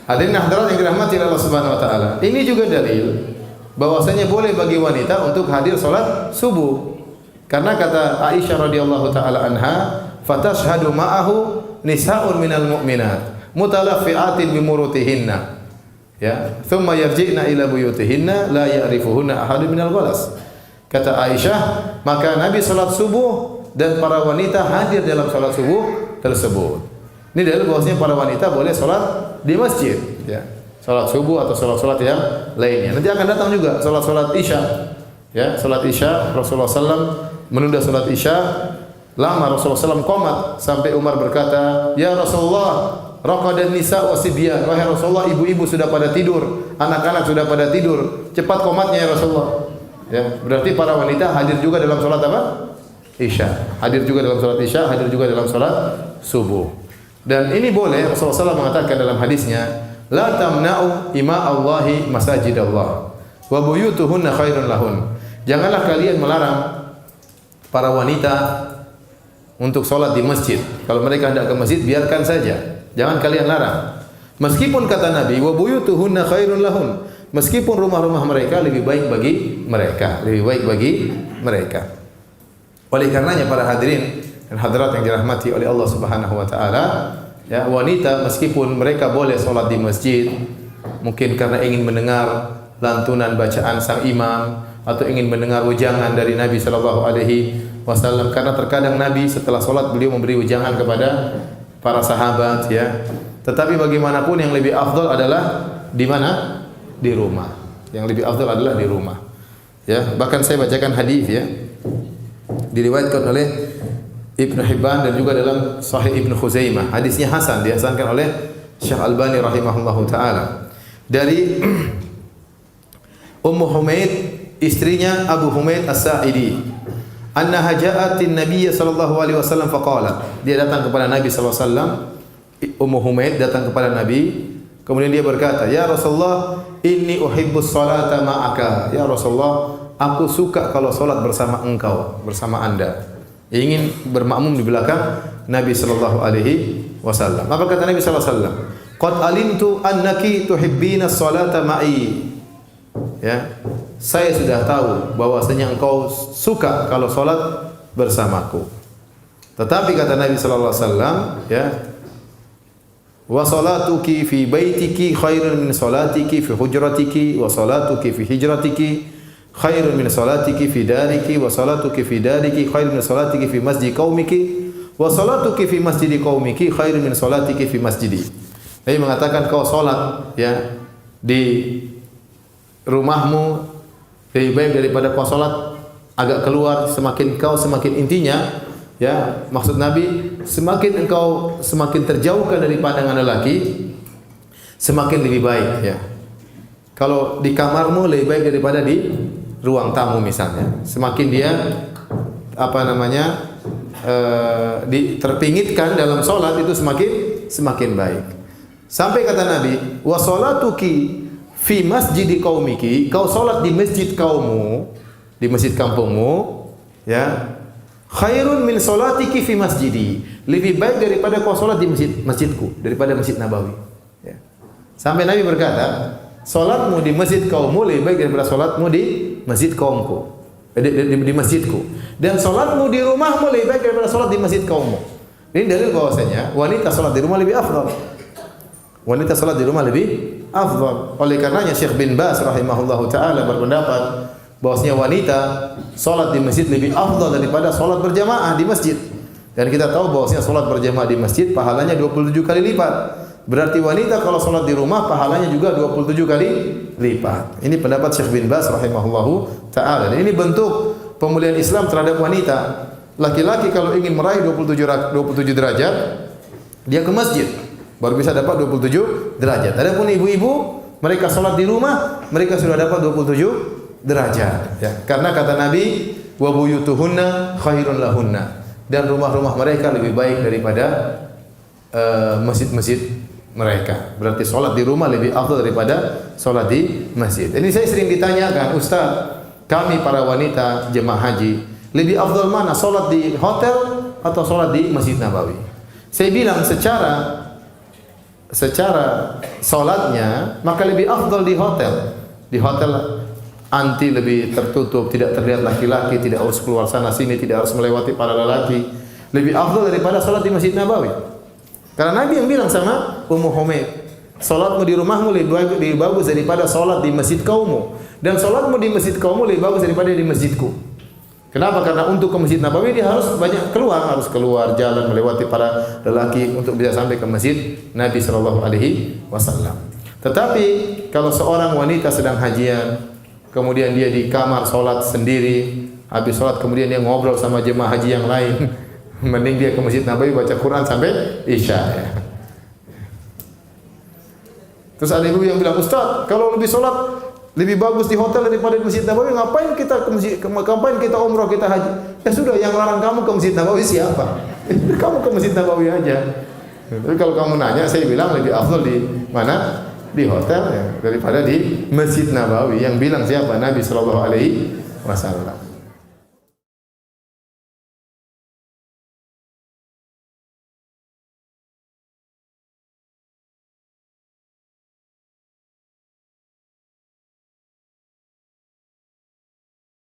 Hadirin hadirat yang dirahmati Allah Subhanahu wa taala. Ini juga dalil bahwasanya boleh bagi wanita untuk hadir salat subuh. Karena kata Aisyah radhiyallahu taala anha, "Fatashhadu ma'ahu nisa'un minal mu'minat mutalaffi'atin bimurutihinna." Ya, "Tsumma yarji'na ila buyutihinna la ya'rifuhunna ahadun minal ghalas." Kata Aisyah, maka Nabi salat subuh dan para wanita hadir dalam salat subuh tersebut. Ini dalil bahwasanya para wanita boleh salat di masjid, ya. Salat subuh atau salat-salat yang lainnya. Nanti akan datang juga salat-salat Isya. Ya, salat Isya Rasulullah sallam menunda salat Isya lama. Rasulullah sallam qomat sampai Umar berkata, "Ya Rasulullah, raqadan nisa wa sibyan." Wahai Rasulullah, ibu-ibu sudah pada tidur, anak-anak sudah pada tidur. Cepat qomatnya ya Rasulullah. Ya, berarti para wanita hadir juga dalam salat apa? Isya. Hadir juga dalam salat Isya, hadir juga dalam salat subuh. Dan ini boleh, Rasulullah SAW mengatakan dalam hadisnya, la tamna'u ima'allahi masajidallah wa buyutuhunna khairun lahun. Janganlah kalian melarang para wanita untuk sholat di masjid. Kalau mereka hendak ke masjid, biarkan saja. Jangan kalian larang. Meskipun kata Nabi, wa buyutuhunna khairun lahun. Meskipun rumah-rumah mereka lebih baik bagi mereka, lebih baik bagi mereka. Oleh karenanya para hadirin dan hadirat yang dirahmati oleh Allah Subhanahu wa taala, ya, wanita meskipun mereka boleh salat di masjid, mungkin karena ingin mendengar lantunan bacaan sang imam atau ingin mendengar ujangan dari Nabi sallallahu alaihi wasallam, karena terkadang Nabi setelah salat beliau memberi ujangan kepada para sahabat, ya. Tetapi bagaimanapun yang lebih afdal adalah di mana? Di rumah. Yang lebih afdal adalah di rumah. Ya, bahkan saya bacakan hadis, ya. Diriwayatkan oleh Ibnu Hibban dan juga dalam Sahih Ibnu Khuzaimah. Hadisnya hasan, dihasankan oleh Syekh Albani rahimahullahu taala. Dari Ummu Humaid, istrinya Abu Humaid As-Sa'idi. Annaha ja'atin Nabiy sallallahu alaihi wasallam faqalat. Dia datang kepada Nabi sallallahu alaihi wasallam. Ummu Humaid datang kepada Nabi, kemudian dia berkata, "Ya Rasulullah, inni uhibbus salata ma'aka." Ya Rasulullah, aku suka kalau salat bersama engkau, bersama Anda. Ingin bermakmum di belakang Nabi sallallahu alaihi wasallam. Apa kata Nabi sallallahu alaihi wasallam? "Qad alimtu annaki tuhibbina as-salata ma'i." Ya. Saya sudah tahu bahwasanya engkau suka kalau salat bersamaku. Tetapi kata Nabi sallallahu alaihi wasallam, ya, "Wa salatuki fi baitiki khairun min salatiki fi hujratiki wa salatuki fi hijratiki khairun min salatiki fi dariki wa salatuki fi dariki khairun min salatiki fi masjid qaumiki wa salatuki fi masjid qaumiki khairun min salatiki fi masjidi." Nabi mengatakan kau salat, ya, di rumahmu lebih baik daripada kau salat agak keluar. Semakin kau semakin intinya, ya, maksud Nabi semakin engkau semakin terjauhkan dari pandangan lelaki, semakin lebih baik, ya. Kalau di kamarmu lebih baik daripada di ruang tamu misalnya. Semakin dia terpingitkan dalam salat itu semakin baik. Sampai kata Nabi, "Wa salatuki fi masjidi qaumiki." Kau salat di masjid kaummu, di masjid kampungmu, ya. "Khairun min salatiki fi masjidi." Lebih baik daripada kau salat di masjidku, daripada Masjid Nabawi, ya. Sampai Nabi berkata, salatmu di masjid kaummu lebih baik daripada salatmu di masjid kaumku, di masjidku. Dan salatmu di rumahmu lebih baik daripada salat di masjid kaummu. Ini dalil bahwasanya wanita salat di rumah lebih afdal. Wanita salat di rumah lebih afdal. Oleh karenanya Syekh bin Baz rahimahullahu taala berpendapat bahwasanya wanita salat di masjid lebih afdal daripada salat berjamaah di masjid. Dan kita tahu bahwasanya salat berjamaah di masjid pahalanya 27 kali lipat. Berarti wanita kalau salat di rumah pahalanya juga 27 kali lipat. Ini pendapat Syekh bin Baz rahimahullahu taala. Dan ini bentuk pemulihan Islam terhadap wanita. Laki-laki kalau ingin meraih 27 derajat, dia ke masjid baru bisa dapat 27 derajat. Adapun ibu-ibu, mereka salat di rumah, mereka sudah dapat 27 derajat, ya. Karena kata Nabi, "Wa buyutuhunna khairun lahunna." Dan rumah-rumah mereka lebih baik daripada masjid-masjid mereka. Berarti salat di rumah lebih afdal daripada salat di masjid. Ini saya sering ditanyakan, "Ustaz, kami para wanita jemaah haji, lebih afdal mana? Salat di hotel atau salat di Masjid Nabawi?" Saya bilang secara secara salatnya, maka lebih afdal di hotel. Di hotel anti lebih tertutup, tidak terlihat laki-laki, tidak harus keluar sana sini, tidak harus melewati para lelaki. Lebih afdal daripada salat di Masjid Nabawi. Karena Nabi yang bilang sama Ummu Humaid, salatmu di rumahmu lebih bagus daripada salat di masjid kaummu, dan salatmu di masjid kaummu lebih bagus daripada di masjidku. Kenapa? Karena untuk ke Masjid Nabawi dia harus banyak harus keluar jalan melewati para lelaki untuk bisa sampai ke masjid Nabi sallallahu alaihi wasallam. Tetapi kalau seorang wanita sedang hajian, kemudian dia di kamar salat sendiri, habis salat kemudian dia ngobrol sama jemaah haji yang lain, mending dia ke Masjid Nabawi baca Quran sampai Isya ya. Terus ada ibu yang bilang, "Ustaz, kalau lebih salat lebih bagus di hotel daripada di Masjid Nabawi, ngapain kita ke masjid, ngapain kita umrah, kita haji?" Ya sudah, yang larang kamu ke Masjid Nabawi siapa? Kamu ke Masjid Nabawi aja. Tapi kalau kamu nanya, saya bilang lebih afdal di mana? Di hotel ya, daripada di Masjid Nabawi. Yang bilang siapa? Nabi sallallahu alaihi wasallam.